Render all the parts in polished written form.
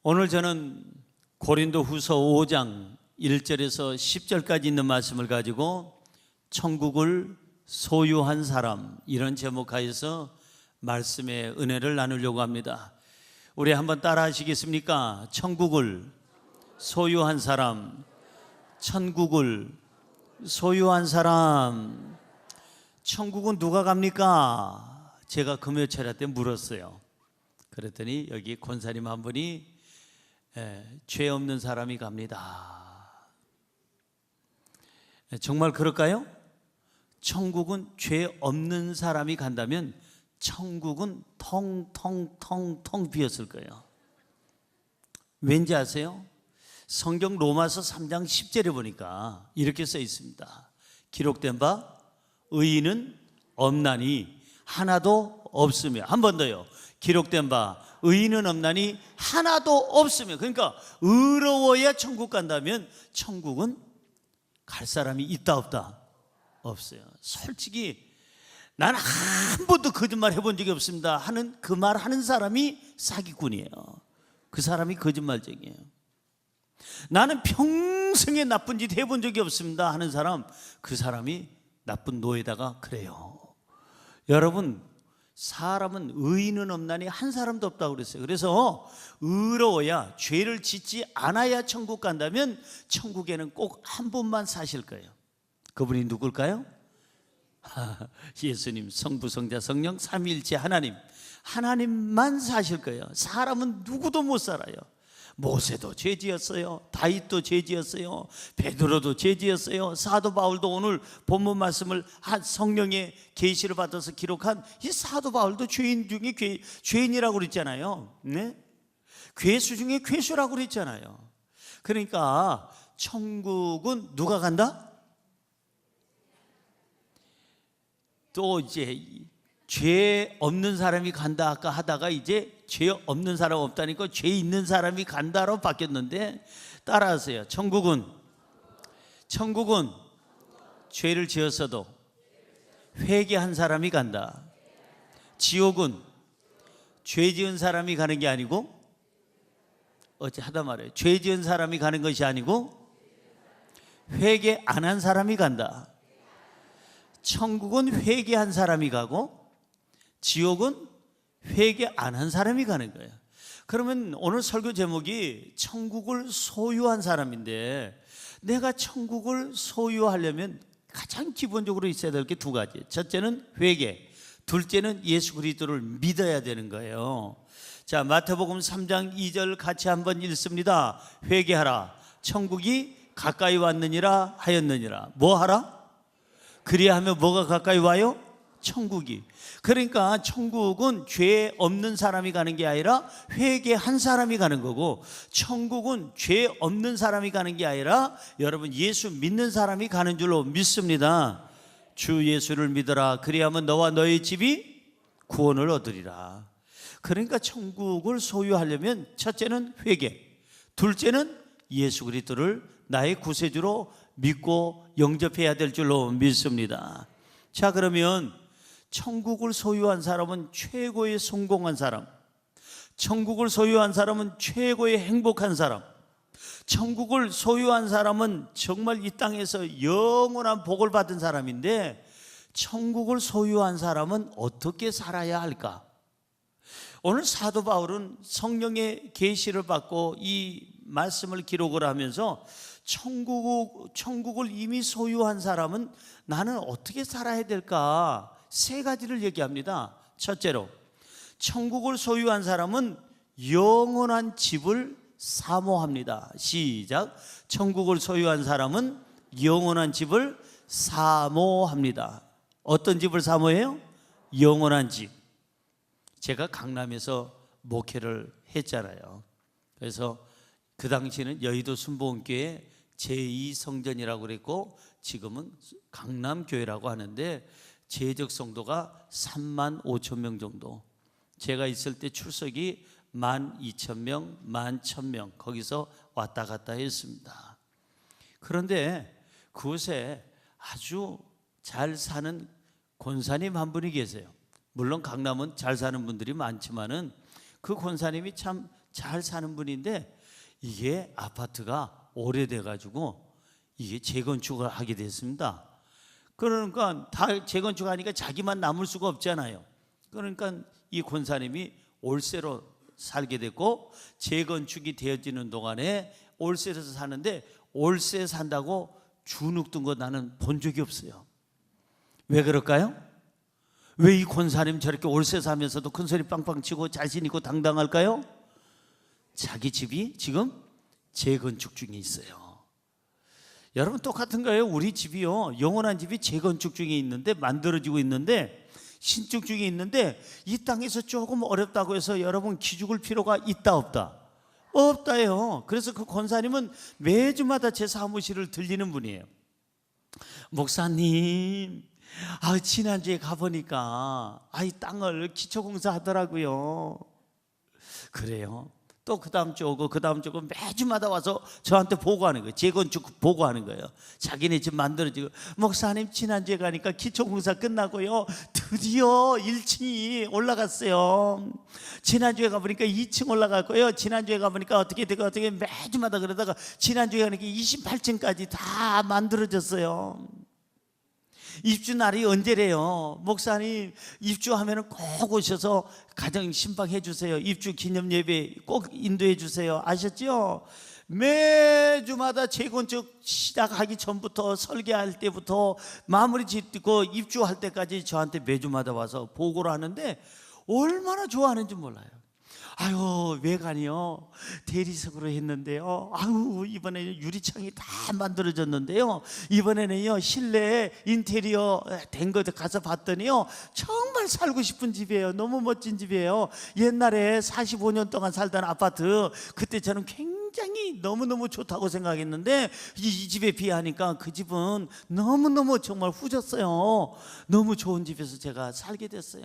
오늘 저는 고린도 후서 5장 1절에서 10절까지 있는 말씀을 가지고 천국을 소유한 사람, 이런 제목하에서 말씀의 은혜를 나누려고 합니다. 우리 한번 따라 하시겠습니까? 천국을 소유한 사람, 천국을 소유한 사람. 천국은 누가 갑니까? 제가 금요 철야 때 물었어요. 그랬더니 여기 권사님 한 분이 죄 없는 사람이 갑니다. 정말 그럴까요? 천국은 죄 없는 사람이 간다면 천국은 텅텅텅텅 비었을 거예요. 왠지 아세요? 성경 로마서 3장 10절에 보니까 이렇게 써 있습니다. 기록된 바 의인은 없나니 하나도 없으며. 한 번 더요. 기록된 바 의인은 없나니 하나도 없으며. 그러니까 의로워야 천국 간다면 천국은 갈 사람이 있다 없다? 없어요. 솔직히 난 한 번도 거짓말 해본 적이 없습니다 하는 그 말 하는 사람이 사기꾼이에요. 그 사람이 거짓말쟁이에요. 나는 평생에 나쁜 짓 해본 적이 없습니다 하는 사람, 그 사람이 나쁜 노예다가 그래요. 여러분, 사람은 의인은 없나니 한 사람도 없다고 그랬어요. 그래서 의로워야, 죄를 짓지 않아야 천국 간다면 천국에는 꼭 한 분만 사실 거예요. 그분이 누굴까요? 예수님, 성부, 성자, 성령, 삼위일체 하나님. 하나님만 사실 거예요. 사람은 누구도 못 살아요. 모세도 죄지었어요. 다윗도 죄지었어요. 베드로도 죄지었어요. 사도 바울도 오늘 본문 말씀을 한 성령의 계시를 받아서 기록한 이 사도 바울도 죄인 중에 죄인이라고 그랬잖아요. 네? 괴수 중에 괴수라고 그랬잖아요. 그러니까 천국은 누가 간다? 또 이제 죄 없는 사람이 간다 아까 하다가 이제 죄 없는 사람 없다니까 죄 있는 사람이 간다로 바뀌었는데, 따라하세요. 천국은 죄를 지었어도 회개한 사람이 간다. 지옥은 죄 지은 사람이 가는 게 아니고, 어제 하다 말해요. 죄 지은 사람이 가는 것이 아니고 회개 안 한 사람이 간다. 천국은 회개한 사람이 가고 지옥은 회개 안 한 사람이 가는 거예요. 그러면 오늘 설교 제목이 천국을 소유한 사람인데, 내가 천국을 소유하려면 가장 기본적으로 있어야 될 게 두 가지. 첫째는 회개, 둘째는 예수 그리스도를 믿어야 되는 거예요. 자, 마태복음 3장 2절 같이 한번 읽습니다. 회개하라, 천국이 가까이 왔느니라 하였느니라. 뭐 하라? 그리하면 뭐가 가까이 와요? 천국이. 그러니까 천국은 죄 없는 사람이 가는 게 아니라 회개한 사람이 가는 거고, 천국은 죄 없는 사람이 가는 게 아니라 여러분 예수 믿는 사람이 가는 줄로 믿습니다. 주 예수를 믿어라, 그리하면 너와 너의 집이 구원을 얻으리라. 그러니까 천국을 소유하려면 첫째는 회개, 둘째는 예수 그리스도를 나의 구세주로 믿고 영접해야 될 줄로 믿습니다. 자, 그러면 천국을 소유한 사람은 최고의 성공한 사람, 천국을 소유한 사람은 최고의 행복한 사람, 천국을 소유한 사람은 정말 이 땅에서 영원한 복을 받은 사람인데, 천국을 소유한 사람은 어떻게 살아야 할까? 오늘 사도 바울은 성령의 계시를 받고 이 말씀을 기록을 하면서 천국을 이미 소유한 사람은 나는 어떻게 살아야 될까? 세 가지를 얘기합니다. 첫째로, 천국을 소유한 사람은 영원한 집을 사모합니다. 시작. 천국을 소유한 사람은 영원한 집을 사모합니다. 어떤 집을 사모해요? 영원한 집. 제가 강남에서 목회를 했잖아요. 그래서 그 당시에는 여의도 순복음교회 제2성전이라고 그랬고, 지금은 강남교회라고 하는데 재적 성도가 3만 5천 명 정도. 제가 있을 때 출석이 12,000명, 11,000명 거기서 왔다 갔다 했습니다. 그런데 그곳에 아주 잘 사는 권사님 한 분이 계세요. 물론 강남은 잘 사는 분들이 많지만은 그 권사님이 참 잘 사는 분인데 이게 아파트가 오래돼 가지고 이게 재건축을 하게 됐습니다. 그러니까 다 재건축하니까 자기만 남을 수가 없잖아요. 그러니까 이 권사님이 월세로 살게 됐고, 재건축이 되어지는 동안에 월세에서 사는데 월세 산다고 주눅 든 거 나는 본 적이 없어요. 왜 그럴까요? 왜 이 권사님 저렇게 월세 사면서도 큰소리 빵빵 치고 자신 있고 당당할까요? 자기 집이 지금 재건축 중에 있어요. 여러분 똑같은 거예요. 우리 집이요, 영원한 집이 재건축 중에 있는데, 만들어지고 있는데, 신축 중에 있는데, 이 땅에서 조금 어렵다고 해서 여러분 기죽을 필요가 있다 없다? 없다요. 그래서 그 권사님은 매주마다 제 사무실을 들리는 분이에요. 목사님, 지난주에 가보니까 이 땅을 기초공사 하더라고요. 그래요. 또 그 다음 주 오고 그 다음 주 오고 매주마다 와서 저한테 보고하는 거예요. 재건축 보고하는 거예요. 자기네 집 만들어지고, 목사님 지난주에 가니까 기초공사 끝나고요, 드디어 1층이 올라갔어요. 지난주에 가보니까 2층 올라갔고요, 지난주에 가보니까 어떻게 되고 어떻게, 매주마다 그러다가 지난주에 가니까 28층까지 다 만들어졌어요. 입주 날이 언제래요? 목사님, 입주하면 꼭 오셔서 가정 신방해 주세요. 입주 기념 예배 꼭 인도해 주세요. 아셨죠? 매주마다 재건축 시작하기 전부터, 설계할 때부터 마무리 짓고 입주할 때까지 저한테 매주마다 와서 보고를 하는데 얼마나 좋아하는지 몰라요. 외관이요, 대리석으로 했는데요, 이번에 유리창이 다 만들어졌는데요, 이번에는요 실내 인테리어 된 거 가서 봤더니요, 정말 살고 싶은 집이에요. 너무 멋진 집이에요. 옛날에 45년 동안 살던 아파트, 그때 저는 굉장히 너무너무 좋다고 생각했는데 이 집에 비하니까 그 집은 너무너무 정말 후졌어요. 너무 좋은 집에서 제가 살게 됐어요.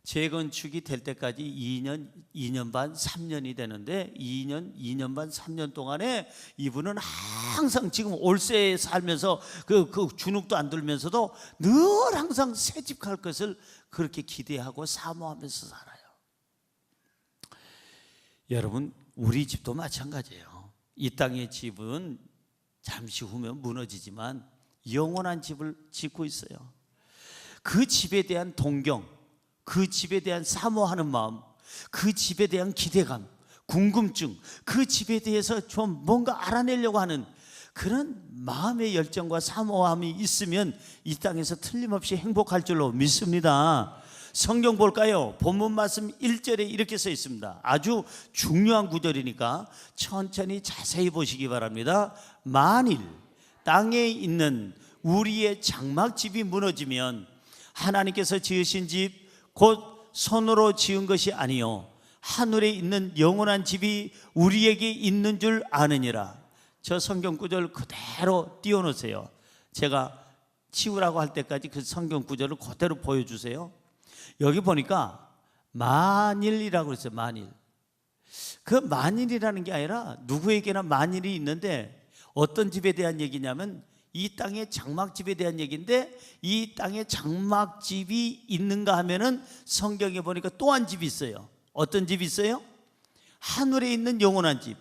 재건축이 될 때까지 2년 반, 3년이 되는데 2년 반, 3년 동안에 이분은 항상 지금 월세에 살면서 그 주눅도 안 들면서도 늘 항상 새 집 갈 것을 그렇게 기대하고 사모하면서 살아요. 여러분, 우리 집도 마찬가지예요. 이 땅의 집은 잠시 후면 무너지지만 영원한 집을 짓고 있어요. 그 집에 대한 동경, 그 집에 대한 사모하는 마음, 그 집에 대한 기대감, 궁금증, 그 집에 대해서 좀 뭔가 알아내려고 하는 그런 마음의 열정과 사모함이 있으면 이 땅에서 틀림없이 행복할 줄로 믿습니다. 성경 볼까요? 본문 말씀 1절에 이렇게 써 있습니다. 아주 중요한 구절이니까 천천히 자세히 보시기 바랍니다. 만일 땅에 있는 우리의 장막집이 무너지면 하나님께서 지으신 집 곧 손으로 지은 것이 아니요 하늘에 있는 영원한 집이 우리에게 있는 줄 아느니라. 저 성경 구절 그대로 띄워놓으세요. 제가 치우라고 할 때까지 그 성경 구절을 그대로 보여주세요. 여기 보니까 만일이라고 그랬어요. 만일. 그 만일이라는 게 아니라 누구에게나 만일이 있는데, 어떤 집에 대한 얘기냐면 이 땅의 장막집에 대한 얘기인데, 이 땅에 장막집이 있는가 하면은 성경에 보니까 또 한 집이 있어요. 어떤 집이 있어요? 하늘에 있는 영원한 집.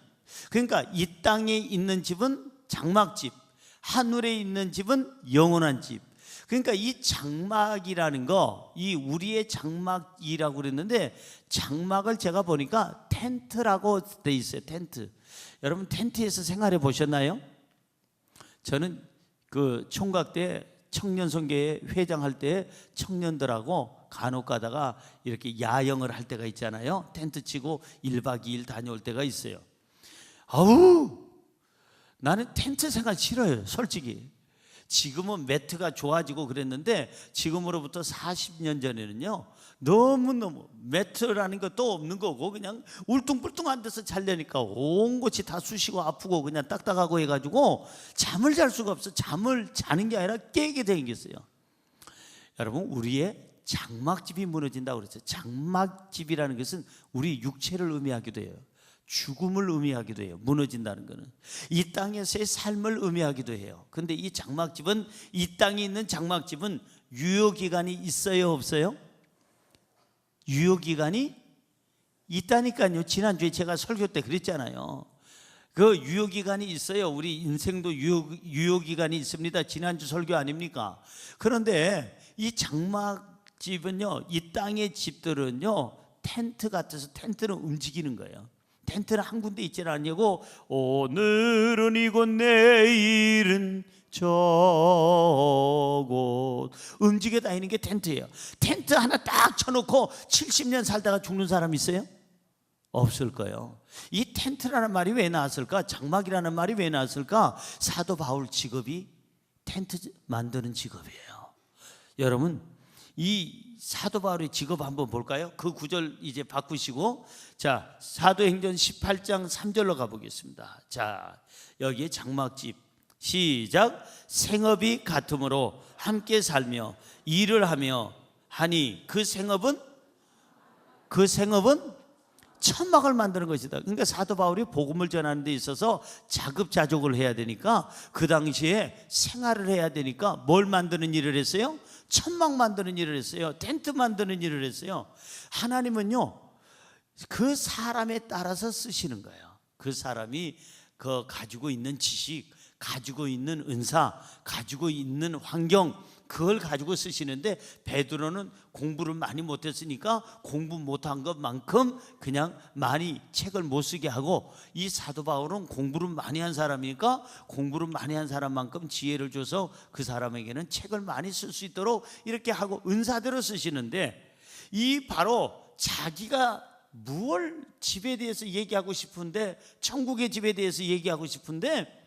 그러니까 이 땅에 있는 집은 장막집, 하늘에 있는 집은 영원한 집. 그러니까 이 장막이라는 거, 이 우리의 장막이라고 그랬는데, 장막을 제가 보니까 텐트라고 돼 있어요. 텐트. 여러분 텐트에서 생활해 보셨나요? 저는 그 총각 때 청년선교회 회장할 때 청년들하고 간혹 가다가 이렇게 야영을 할 때가 있잖아요. 텐트 치고 1박 2일 다녀올 때가 있어요. 나는 텐트 생활 싫어요, 솔직히. 지금은 매트가 좋아지고 그랬는데 지금으로부터 40년 전에는요, 너무너무 매트라는 것도 없는 거고 그냥 울퉁불퉁한 데서 자려니까 온 곳이 다 쑤시고 아프고 그냥 딱딱하고 해가지고 잠을 잘 수가 없어. 잠을 자는 게 아니라 깨게 생겼어요. 여러분, 우리의 장막집이 무너진다고 그랬어요. 장막집이라는 것은 우리 육체를 의미하기도 해요. 죽음을 의미하기도 해요. 무너진다는 것은 이 땅에서의 삶을 의미하기도 해요. 근데 이 장막집은, 이 땅에 있는 장막집은 유효기간이 있어요, 없어요? 유효기간이 있다니까요. 지난주에 제가 설교 때 그랬잖아요. 그 유효기간이 있어요. 우리 인생도 유효기간이 있습니다. 지난주 설교 아닙니까? 그런데 이 장막집은요, 이 땅의 집들은요, 텐트 같아서 텐트는 움직이는 거예요. 텐트는 한 군데 있지 않냐고. 오늘은 이곳 내일은 저곳 움직여 다니는 게 텐트예요. 텐트 하나 딱 쳐놓고 70년 살다가 죽는 사람 있어요? 없을 거예요. 이 텐트라는 말이 왜 나왔을까? 장막이라는 말이 왜 나왔을까? 사도 바울 직업이 텐트 만드는 직업이에요. 여러분, 이 사도 바울의 직업 한번 볼까요? 그 구절 이제 바꾸시고, 자, 사도행전 18장 3절로 가보겠습니다. 자, 여기에 장막집 시작. 생업이 같으므로 함께 살며 일을 하며 하니 그 생업은 천막을 만드는 것이다. 그러니까 사도 바울이 복음을 전하는 데 있어서 자급자족을 해야 되니까, 그 당시에 생활을 해야 되니까 뭘 만드는 일을 했어요? 천막 만드는 일을 했어요. 텐트 만드는 일을 했어요. 하나님은요, 그 사람에 따라서 쓰시는 거예요. 그 사람이 그 가지고 있는 지식, 가지고 있는 은사, 가지고 있는 환경, 그걸 가지고 쓰시는데, 베드로는 공부를 많이 못했으니까 공부 못한 것만큼 그냥 많이 책을 못 쓰게 하고, 이 사도 바울은 공부를 많이 한 사람이니까 공부를 많이 한 사람만큼 지혜를 줘서 그 사람에게는 책을 많이 쓸 수 있도록 이렇게 하고 은사대로 쓰시는데, 이 바로 자기가 무엇 집에 대해서 얘기하고 싶은데, 천국의 집에 대해서 얘기하고 싶은데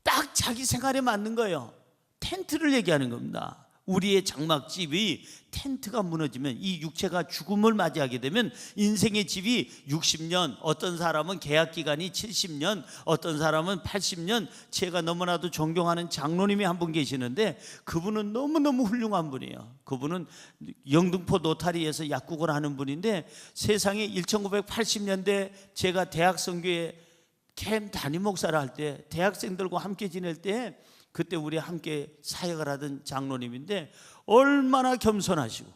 딱 자기 생활에 맞는 거예요. 텐트를 얘기하는 겁니다. 우리의 장막집이 텐트가 무너지면, 이 육체가 죽음을 맞이하게 되면 인생의 집이 60년, 어떤 사람은 계약기간이 70년, 어떤 사람은 80년. 제가 너무나도 존경하는 장로님이 한 분 계시는데, 그분은 너무너무 훌륭한 분이에요. 그분은 영등포 노타리에서 약국을 하는 분인데, 세상에 1980년대 제가 대학 선교회 캠 담임 목사를 할 때, 대학생들과 함께 지낼 때, 그때 우리 함께 사역을 하던 장로님인데, 얼마나 겸손하시고,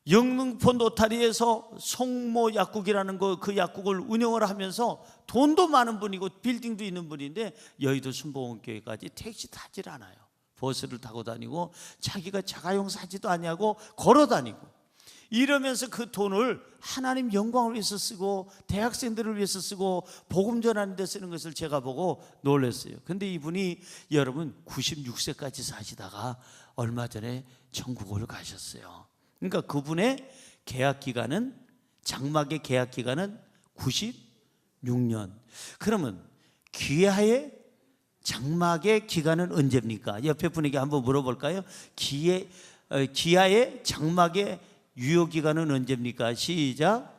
영등포 노타리에서 송모 약국이라는 그 약국을 운영을 하면서 돈도 많은 분이고 빌딩도 있는 분인데, 여의도 순복음교회까지 택시 타질 않아요. 버스를 타고 다니고, 자기가 자가용 사지도 아니하고 걸어 다니고, 이러면서 그 돈을 하나님 영광을 위해서 쓰고 대학생들을 위해서 쓰고 복음 전하는 데 쓰는 것을 제가 보고 놀랐어요. 근데 이분이 여러분 96세까지 사시다가 얼마 전에 천국을 가셨어요. 그러니까 그분의 계약기간은, 장막의 계약기간은 96년. 그러면 귀하의 장막의 기간은 언제입니까? 옆에 분에게 한번 물어볼까요? 기하의 장막의 유효기간은 언제입니까? 시작.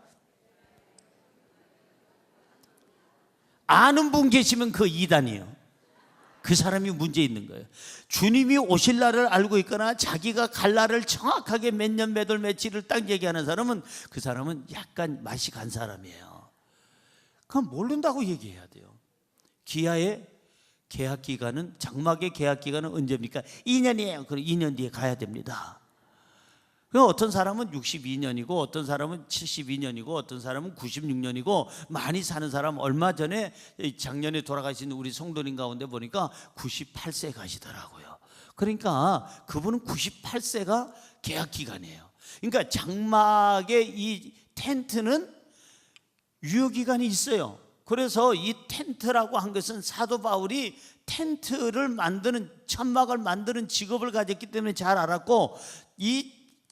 아는 분 계시면 그 이단이에요. 그 사람이 문제 있는 거예요. 주님이 오실 날을 알고 있거나 자기가 갈 날을 정확하게 몇 년 몇 월 며칠을 딱 얘기하는 사람은, 그 사람은 약간 맛이 간 사람이에요. 그럼 모른다고 얘기해야 돼요. 기아의 계약기간은, 장막의 계약기간은 언제입니까? 2년이에요. 그럼 2년 뒤에 가야 됩니다. 어떤 사람은 62년이고 어떤 사람은 72년이고 어떤 사람은 96년이고, 많이 사는 사람, 얼마 전에 작년에 돌아가신 우리 성도님 가운데 보니까 98세 가시더라고요. 그러니까 그분은 98세가 계약기간이에요. 그러니까 장막의 이 텐트는 유효기간이 있어요. 그래서 이 텐트라고 한 것은 사도 바울이 텐트를 만드는, 천막을 만드는 직업을 가졌기 때문에 잘 알았고, 이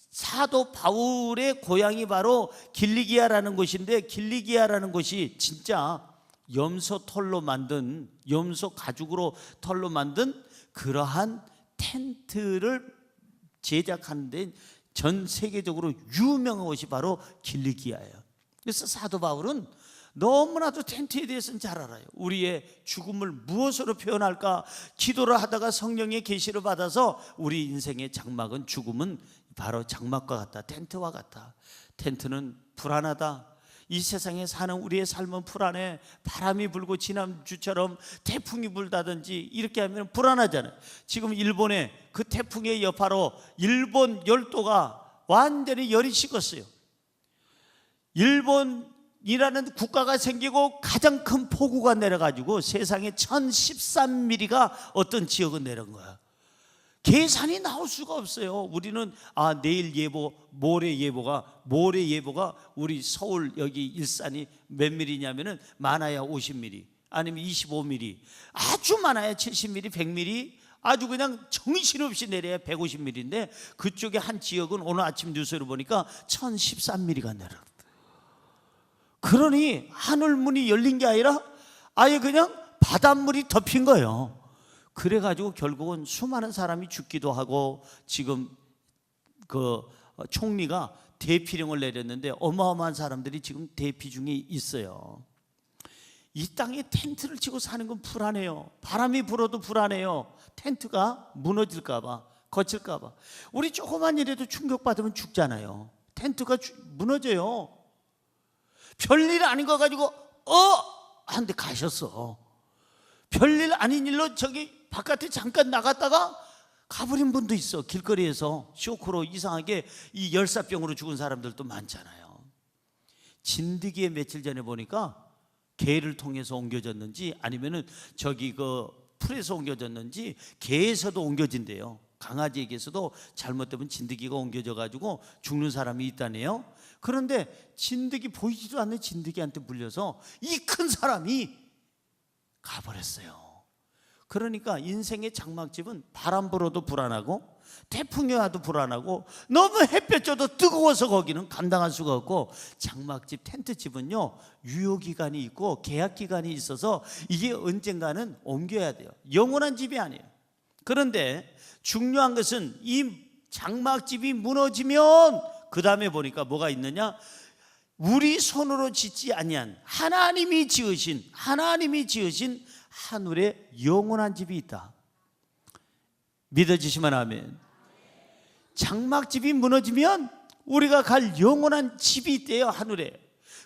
사도 바울의 고향이 바로 길리기아라는 곳인데, 길리기아라는 곳이 진짜 염소 털로 만든, 염소 가죽으로 털로 만든 그러한 텐트를 제작하는데 전 세계적으로 유명한 곳이 바로 길리기아예요. 그래서 사도 바울은 너무나도 텐트에 대해서는 잘 알아요. 우리의 죽음을 무엇으로 표현할까 기도를 하다가 성령의 계시를 받아서, 우리 인생의 장막은, 죽음은 바로 장막과 같다, 텐트와 같다. 텐트는 불안하다. 이 세상에 사는 우리의 삶은 불안해. 바람이 불고 지난주처럼 태풍이 불다든지 이렇게 하면 불안하잖아요. 지금 일본의 그 태풍의 여파로 일본 열도가 완전히 열이 식었어요. 일본이라는 국가가 생기고 가장 큰 폭우가 내려가지고 세상에 1013mm가 어떤 지역은 내린 거야. 계산이 나올 수가 없어요. 우리는 내일 예보, 모레 예보가 우리 서울 여기 일산이 몇 밀리냐면은 많아야 50mm 아니면 25mm, 아주 많아야 70mm, 100mm, 아주 그냥 정신없이 내려야 150mm인데 그쪽에 한 지역은 오늘 아침 뉴스를 보니까 1013mm가 내려. 그러니 하늘문이 열린 게 아니라 아예 그냥 바닷물이 덮인 거예요. 그래가지고 결국은 수많은 사람이 죽기도 하고 지금 그 총리가 대피령을 내렸는데 어마어마한 사람들이 지금 대피 중에 있어요. 이 땅에 텐트를 치고 사는 건 불안해요. 바람이 불어도 불안해요. 텐트가 무너질까봐, 거칠까봐. 우리 조그만 일에도 충격받으면 죽잖아요. 텐트가 무너져요. 별일 아닌 거 가지고 한 대 가셨어. 별일 아닌 일로 저기 바깥에 잠깐 나갔다가 가버린 분도 있어. 길거리에서 쇼크로 이상하게 이 열사병으로 죽은 사람들도 많잖아요. 진드기에 며칠 전에 보니까 개를 통해서 옮겨졌는지 아니면은 저기 그 풀에서 옮겨졌는지 개에서도 옮겨진대요. 강아지에게서도 잘못되면 진드기가 옮겨져 가지고 죽는 사람이 있다네요. 그런데 진드기, 보이지도 않는 진드기한테 물려서 이 큰 사람이 가버렸어요. 그러니까 인생의 장막집은 바람 불어도 불안하고 태풍이 와도 불안하고 너무 햇볕 쪄도 뜨거워서 거기는 감당할 수가 없고, 장막집, 텐트집은요 유효기간이 있고 계약기간이 있어서 이게 언젠가는 옮겨야 돼요. 영원한 집이 아니에요. 그런데 중요한 것은 이 장막집이 무너지면 그 다음에 보니까 뭐가 있느냐, 우리 손으로 짓지 아니한 하나님이 지으신 하늘에 영원한 집이 있다. 믿어지시면 아멘. 장막집이 무너지면 우리가 갈 영원한 집이 있대요. 하늘에.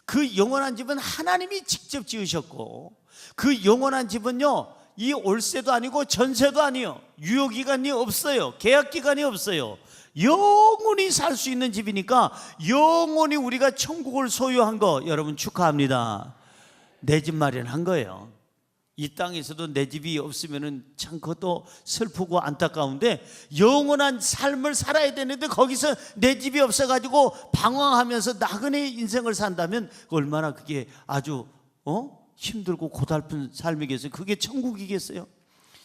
그 영원한 집은 하나님이 직접 지으셨고, 그 영원한 집은요 이 올세도 아니고 전세도 아니요, 유효기간이 없어요, 계약기간이 없어요. 영원히 살 수 있는 집이니까 영원히 우리가 천국을 소유한 거 여러분 축하합니다. 내 집 마련한 거예요. 이 땅에서도 내 집이 없으면 참 그것도 슬프고 안타까운데, 영원한 삶을 살아야 되는데 거기서 내 집이 없어가지고 방황하면서 나그네 인생을 산다면 얼마나 그게 아주 힘들고 고달픈 삶이겠어요. 그게 천국이겠어요?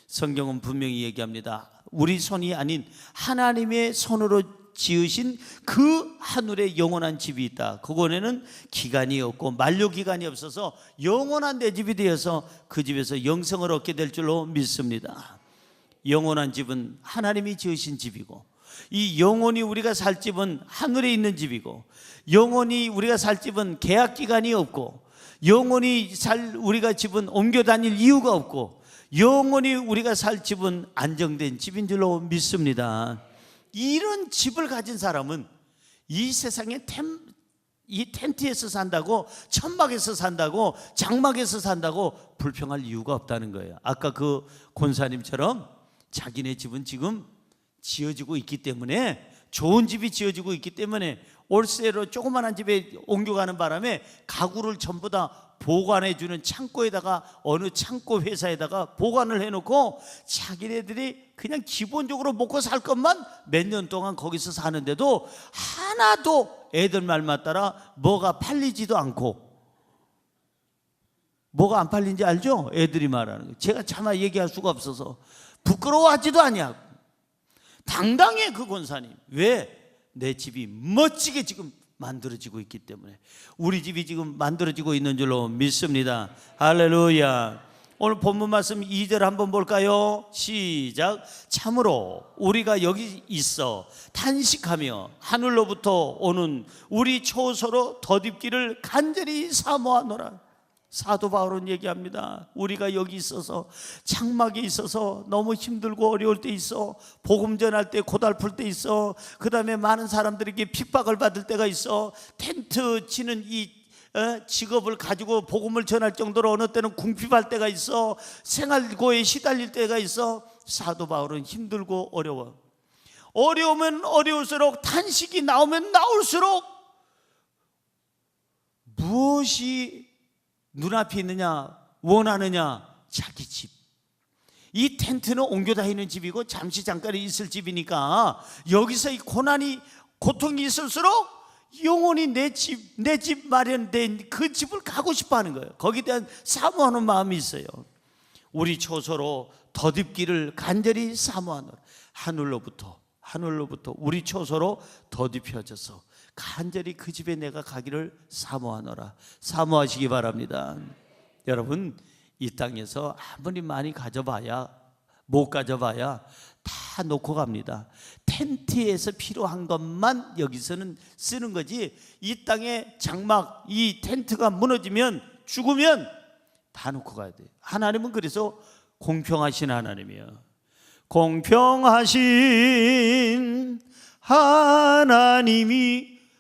성경은 분명히 얘기합니다. 우리 손이 아닌 하나님의 손으로 지으신 그 하늘에 영원한 집이 있다. 그곳에는 기간이 없고 만료기간이 없어서 영원한 내 집이 되어서 그 집에서 영생을 얻게 될 줄로 믿습니다. 영원한 집은 하나님이 지으신 집이고, 이 영원히 우리가 살 집은 하늘에 있는 집이고, 영원히 우리가 살 집은 계약기간이 없고, 영원히 살 우리가 집은 옮겨 다닐 이유가 없고, 영원히 우리가 살 집은 안정된 집인 줄로 믿습니다. 이런 집을 가진 사람은 이 세상에 이 텐트에서 산다고, 천막에서 산다고, 장막에서 산다고 불평할 이유가 없다는 거예요. 아까 그 권사님처럼 자기네 집은 지금 지어지고 있기 때문에, 좋은 집이 지어지고 있기 때문에 올세로 조그만한 집에 옮겨가는 바람에 가구를 전부 다 보관해주는 창고에다가, 어느 창고 회사에다가 보관을 해놓고 자기네들이 그냥 기본적으로 먹고 살 것만 몇 년 동안 거기서 사는데도 하나도 애들 말만 따라 뭐가 팔리지도 않고. 뭐가 안 팔린지 알죠? 애들이 말하는 거. 제가 차마 얘기할 수가 없어서 부끄러워하지도 아니하고 당당해 그 권사님. 왜? 내 집이 멋지게 지금 만들어지고 있기 때문에. 우리 집이 지금 만들어지고 있는 줄로 믿습니다. 할렐루야. 오늘 본문 말씀 2절 한번 볼까요? 시작. 참으로 우리가 여기 있어 탄식하며 하늘로부터 오는 우리 초소로 덧입기를 간절히 사모하노라. 사도 바울은 얘기합니다. 우리가 여기 있어서, 장막에 있어서 너무 힘들고 어려울 때 있어, 복음 전할 때 고달플 때 있어, 그 다음에 많은 사람들에게 핍박을 받을 때가 있어, 텐트 치는 이 직업을 가지고 복음을 전할 정도로 어느 때는 궁핍할 때가 있어, 생활고에 시달릴 때가 있어. 사도 바울은 힘들고 어려워. 어려우면 어려울수록, 탄식이 나오면 나올수록 무엇이 눈앞에 있느냐, 원하느냐? 자기 집. 이 텐트는 옮겨 다니는 집이고 잠시 잠깐 있을 집이니까 여기서 이 고통이 있을수록 영원히 내 집 마련된 그 집을 가고 싶어 하는 거예요. 거기에 대한 사모하는 마음이 있어요. 우리 초소로 덧입기를 간절히 사모하노라. 하늘로부터 우리 초소로 덧입혀져서 간절히 그 집에 내가 가기를 사모하노라. 사모하시기 바랍니다. 여러분, 이 땅에서 아무리 많이 가져봐야 못 가져봐야 다 놓고 갑니다. 텐트에서 필요한 것만 여기서는 쓰는 거지, 이 땅에 장막, 이 텐트가 무너지면, 죽으면 다 놓고 가야 돼요. 하나님은 그래서 공평하신 하나님이에요. 공평하신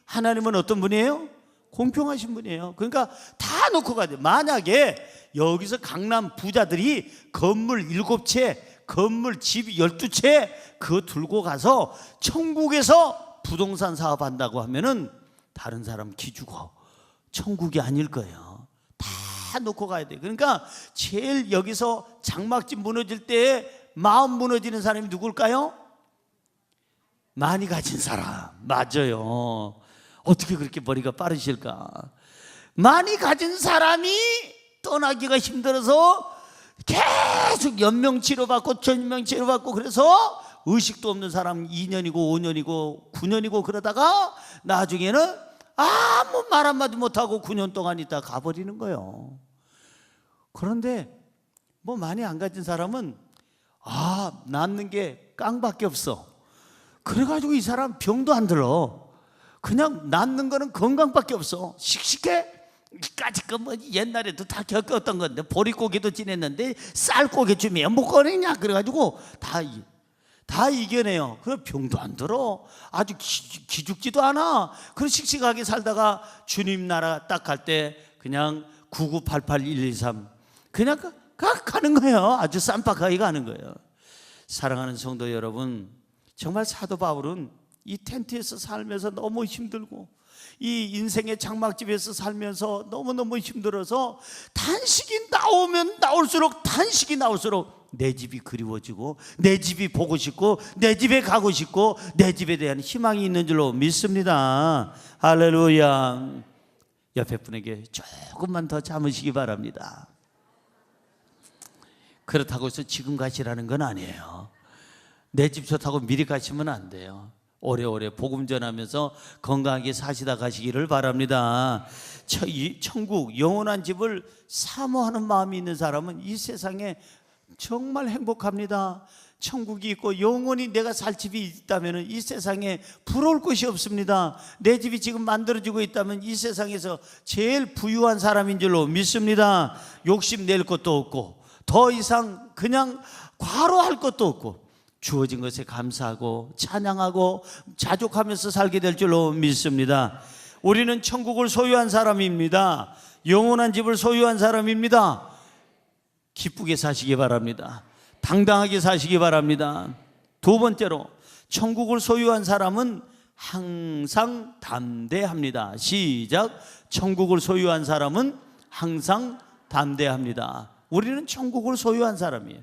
하나님은 어떤 분이에요? 공평하신 분이에요. 그러니까 다 놓고 가야 돼요. 만약에 여기서 강남 부자들이 건물 7채, 건물 집 12채 그거 들고 가서 천국에서 부동산 사업한다고 하면은 다른 사람 기죽어. 천국이 아닐 거예요. 다 놓고 가야 돼요. 그러니까 제일 여기서 장막집 무너질 때 마음 무너지는 사람이 누굴까요? 많이 가진 사람. 맞아요. 어떻게 그렇게 머리가 빠르실까? 많이 가진 사람이 떠나기가 힘들어서 계속 연명치료받고 전명치료받고, 그래서 의식도 없는 사람 2년이고 5년이고 9년이고 그러다가 나중에는 아무 말 한마디 못하고 9년 동안 있다 가버리는 거예요. 그런데 뭐 많이 안 가진 사람은 낳는 게 깡밖에 없어. 그래가지고 이 사람 병도 안 들어. 그냥 낳는 거는 건강밖에 없어. 씩씩해. 까짓 거 뭐 옛날에도 다 겪었던 건데, 보릿고개도 지냈는데 쌀고개 주면 못 꺼내냐. 그래가지고 다 이겨내요. 그럼 병도 안 들어. 아주 기죽지도 않아. 그런 씩씩하게 살다가 주님 나라 딱 갈 때 그냥 9988123 그냥 가는 거예요. 아주 쌈박하게 가는 거예요. 사랑하는 성도 여러분, 정말 사도 바울은 이 텐트에서 살면서 너무 힘들고, 이 인생의 장막집에서 살면서 너무너무 힘들어서 단식이 나올수록 내 집이 그리워지고, 내 집이 보고 싶고, 내 집에 가고 싶고, 내 집에 대한 희망이 있는 줄로 믿습니다. 할렐루야. 옆에 분에게 조금만 더 참으시기 바랍니다. 그렇다고 해서 지금 가시라는 건 아니에요. 내 집 좋다고 미리 가시면 안 돼요. 오래오래 복음 전하면서 건강하게 사시다 가시기를 바랍니다. 천국, 영원한 집을 사모하는 마음이 있는 사람은 이 세상에 정말 행복합니다. 천국이 있고 영원히 내가 살 집이 있다면 이 세상에 부러울 것이 없습니다. 내 집이 지금 만들어지고 있다면 이 세상에서 제일 부유한 사람인 줄로 믿습니다. 욕심낼 것도 없고, 더 이상 그냥 과로할 것도 없고, 주어진 것에 감사하고 찬양하고 자족하면서 살게 될 줄로 믿습니다. 우리는 천국을 소유한 사람입니다. 영원한 집을 소유한 사람입니다. 기쁘게 사시기 바랍니다. 당당하게 사시기 바랍니다. 두 번째로, 천국을 소유한 사람은 항상 담대합니다. 시작. 천국을 소유한 사람은 항상 담대합니다. 우리는 천국을 소유한 사람이에요.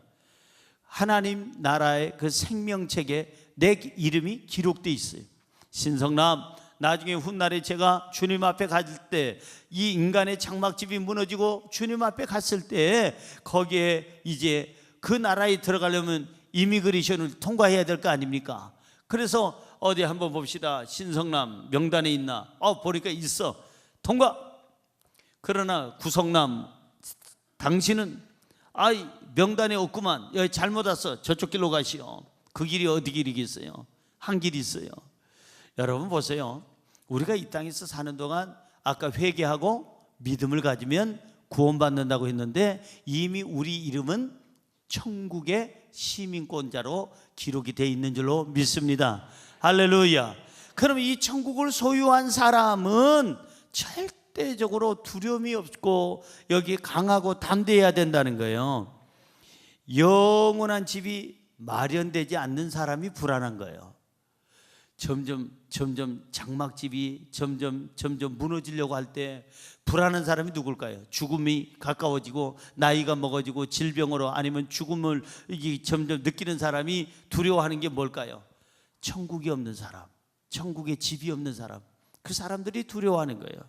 하나님 나라의 그 생명책에 내 이름이 기록되어 있어요. 신성남, 나중에 훗날에 제가 주님 앞에 갈 때, 이 인간의 장막집이 무너지고 주님 앞에 갔을 때 거기에 이제 그 나라에 들어가려면 이미그레이션을 통과해야 될 거 아닙니까? 그래서 어디 한번 봅시다. 신성남 명단에 있나? 보니까 있어. 통과. 그러나 구성남, 당신은 명단에 없구만. 여기 잘못 왔어. 저쪽 길로 가시오. 그 길이 어디 길이겠어요? 한 길이 있어요. 여러분 보세요. 우리가 이 땅에서 사는 동안 아까 회개하고 믿음을 가지면 구원받는다고 했는데, 이미 우리 이름은 천국의 시민권자로 기록이 되어 있는 줄로 믿습니다. 할렐루야. 그럼 이 천국을 소유한 사람은 절대적으로 두려움이 없고 여기 강하고 담대해야 된다는 거예요. 영원한 집이 마련되지 않는 사람이 불안한 거예요. 점점 점점 장막집이 점점 무너지려고 할 때 불안한 사람이 누굴까요? 죽음이 가까워지고 나이가 먹어지고 질병으로 아니면 죽음을 점점 느끼는 사람이 두려워하는 게 뭘까요? 천국이 없는 사람, 천국에 집이 없는 사람, 그 사람들이 두려워하는 거예요.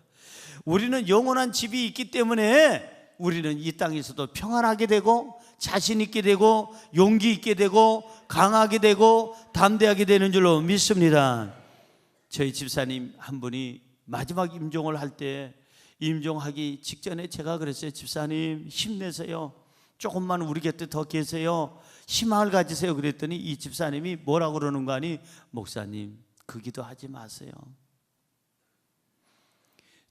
우리는 영원한 집이 있기 때문에 우리는 이 땅에서도 평안하게 되고 자신 있게 되고 용기 있게 되고 강하게 되고 담대하게 되는 줄로 믿습니다. 저희 집사님 한 분이 마지막 임종을 할 때, 임종하기 직전에 제가 그랬어요. 집사님 힘내세요. 조금만 우리 곁에 더 계세요. 희망을 가지세요. 그랬더니 이 집사님이 뭐라고 그러는 거 아니? 목사님 그 기도 하지 마세요.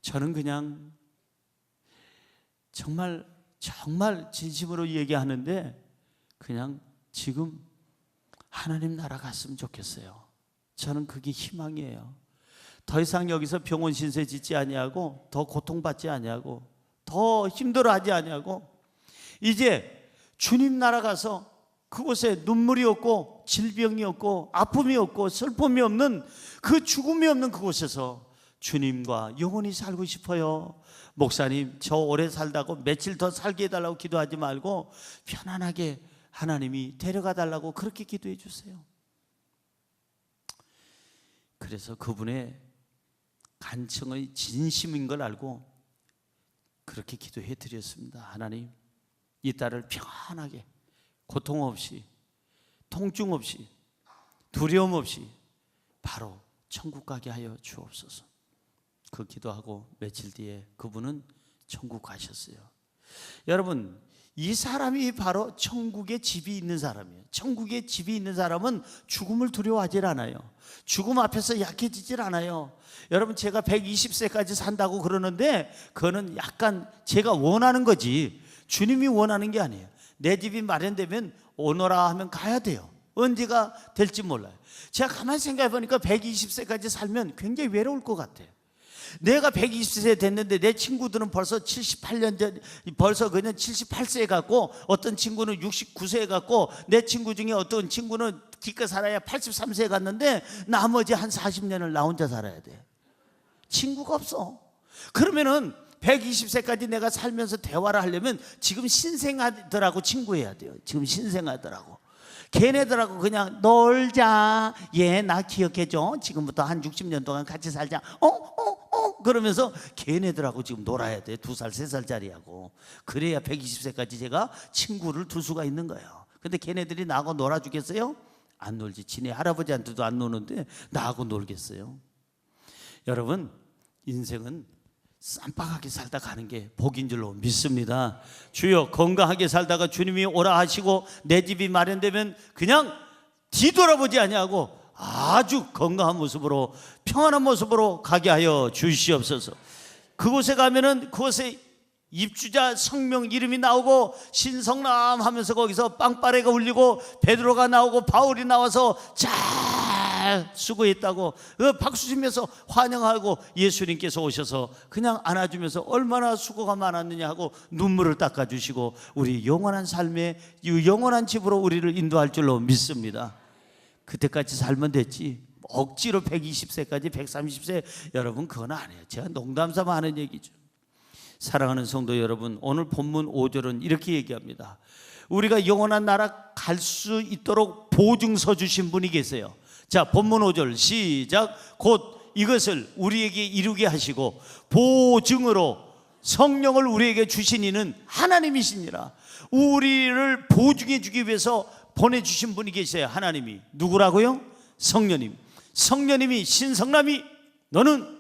저는 그냥 정말 진심으로 얘기하는데 그냥 지금 하나님 나라 갔으면 좋겠어요. 저는 그게 희망이에요. 더 이상 여기서 병원 신세 짓지 아니하고 더 고통받지 아니하고 더 힘들어하지 아니하고 이제 주님 나라 가서 그곳에 눈물이 없고 질병이 없고 아픔이 없고 슬픔이 없는 그 죽음이 없는 그곳에서 주님과 영원히 살고 싶어요. 목사님 저 오래 살다고 며칠 더 살게 해달라고 기도하지 말고 편안하게 하나님이 데려가 달라고 그렇게 기도해 주세요. 그래서 그분의 간청의 진심인 걸 알고 그렇게 기도해 드렸습니다. 하나님 이 딸을 평안하게 고통 없이 통증 없이 두려움 없이 바로 천국 가게 하여 주옵소서. 그 기도하고 며칠 뒤에 그분은 천국 가셨어요. 여러분 이 사람이 바로 천국에 집이 있는 사람이에요. 천국에 집이 있는 사람은 죽음을 두려워하질 않아요. 죽음 앞에서 약해지질 않아요. 여러분 제가 120세까지 산다고 그러는데 그거는 약간 제가 원하는 거지 주님이 원하는 게 아니에요. 내 집이 마련되면 오너라 하면 가야 돼요. 언제가 될지 몰라요. 제가 가만히 생각해 보니까 120세까지 살면 굉장히 외로울 것 같아요. 내가 120세 됐는데 내 친구들은 벌써 78년 전 벌써 그냥 78세에 갔고 어떤 친구는 69세에 갔고 내 친구 중에 어떤 친구는 기껏 살아야 83세에 갔는데 나머지 한 40년을 나 혼자 살아야 돼. 친구가 없어. 그러면은 120세까지 내가 살면서 대화를 하려면 지금 신생아들하고 친구해야 돼요. 지금 신생아들하고 걔네들하고 그냥 놀자. 얘 나 기억해줘. 지금부터 한 60년 동안 같이 살자. 그러면서 걔네들하고 지금 놀아야 돼. 2살, 3살짜리하고. 그래야 120세까지 제가 친구를 둘 수가 있는 거예요. 근데 걔네들이 나하고 놀아주겠어요? 안 놀지. 지네 할아버지한테도 안 노는데 나하고 놀겠어요? 여러분 인생은 쌈박하게 살다 가는 게 복인 줄로 믿습니다. 주여 건강하게 살다가 주님이 오라 하시고 내 집이 마련되면 그냥 뒤돌아보지 아니하고 아주 건강한 모습으로 평안한 모습으로 가게 하여 주시옵소서. 그곳에 가면은 그곳에 입주자 성명 이름이 나오고 신성남 하면서 거기서 빵빠레가 울리고 베드로가 나오고 바울이 나와서 잘 수고했다고 박수 치면서 환영하고 예수님께서 오셔서 그냥 안아주면서 얼마나 수고가 많았느냐 하고 눈물을 닦아주시고 우리 영원한 삶에 영원한 집으로 우리를 인도할 줄로 믿습니다. 그때까지 살면 됐지 억지로 120세까지 130세 여러분 그건 아니에요. 제가 농담삼아 하는 얘기죠. 사랑하는 성도 여러분, 오늘 본문 5절은 이렇게 얘기합니다. 우리가 영원한 나라 갈 수 있도록 보증서 주신 분이 계세요. 자, 본문 5절 시작. 곧 이것을 우리에게 이루게 하시고 보증으로 성령을 우리에게 주신 이는 하나님이시니라. 우리를 보증해 주기 위해서 보내주신 분이 계세요. 하나님이. 누구라고요? 성령님. 성령님이 신성남이 너는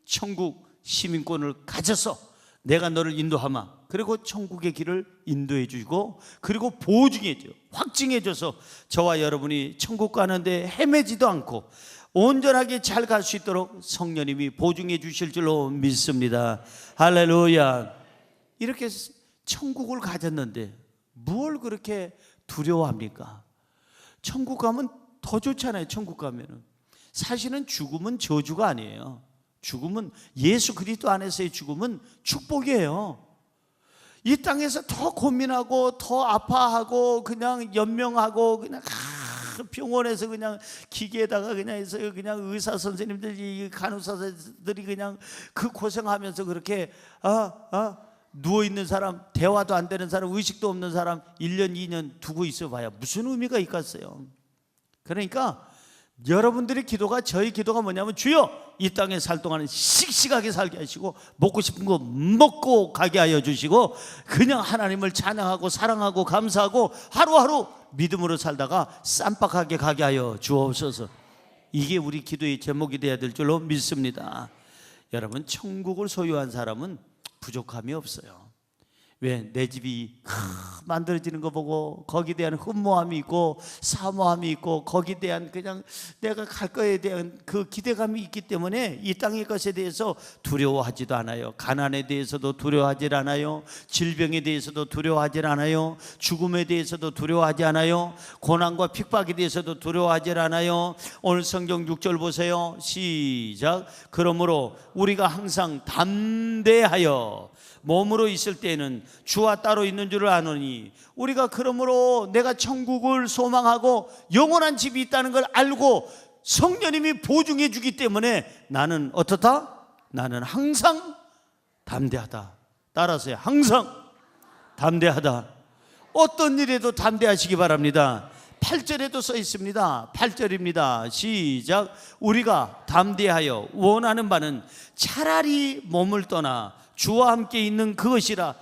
천국 시민권을 가져서 내가 너를 인도하마. 그리고 천국의 길을 인도해 주고 그리고 보증해 줘, 확증해 줘서 저와 여러분이 천국 가는데 헤매지도 않고 온전하게 잘 갈 수 있도록 성령님이 보증해 주실 줄로 믿습니다. 할렐루야. 이렇게 천국을 가졌는데 뭘 그렇게 두려워합니까? 천국 가면 더 좋잖아요. 천국 가면은 사실은 죽음은 저주가 아니에요. 죽음은 예수 그리스도 안에서의 죽음은 축복이에요. 이 땅에서 더 고민하고 더 아파하고 그냥 연명하고 그냥 병원에서 그냥 기계에다가 그냥 해서 그냥 의사 선생님들이 간호사들이 그냥 그 고생하면서 그렇게 누워 있는 사람, 대화도 안 되는 사람, 의식도 없는 사람 1년 2년 두고 있어 봐야 무슨 의미가 있겠어요. 그러니까 여러분들의 기도가, 저희 기도가 뭐냐면, 주여 이 땅에 살 동안은 씩씩하게 살게 하시고 먹고 싶은 거 먹고 가게 하여 주시고 그냥 하나님을 찬양하고 사랑하고 감사하고 하루하루 믿음으로 살다가 쌈박하게 가게 하여 주옵소서. 이게 우리 기도의 제목이 되어야 될 줄로 믿습니다. 여러분, 천국을 소유한 사람은 부족함이 없어요. 왜? 내 집이 만들어지는 거 보고 거기에 대한 흠모함이 있고 사모함이 있고 거기에 대한 그냥 내가 갈 거에 대한 그 기대감이 있기 때문에 이 땅의 것에 대해서 두려워하지도 않아요. 가난에 대해서도 두려워하지 않아요. 질병에 대해서도 두려워하지 않아요. 죽음에 대해서도 두려워하지 않아요. 고난과 핍박에 대해서도 두려워하지 않아요. 오늘 성경 6절 보세요. 시작. 그러므로 우리가 항상 담대하여 몸으로 있을 때에는 주와 따로 있는 줄을 아노니, 우리가 그러므로 내가 천국을 소망하고 영원한 집이 있다는 걸 알고 성령님이 보증해 주기 때문에 나는 어떻다? 나는 항상 담대하다. 따라서요. 항상 담대하다. 어떤 일에도 담대하시기 바랍니다. 8절에도 써 있습니다. 8절입니다. 시작. 우리가 담대하여 원하는 바는 차라리 몸을 떠나 주와 함께 있는 그것이라.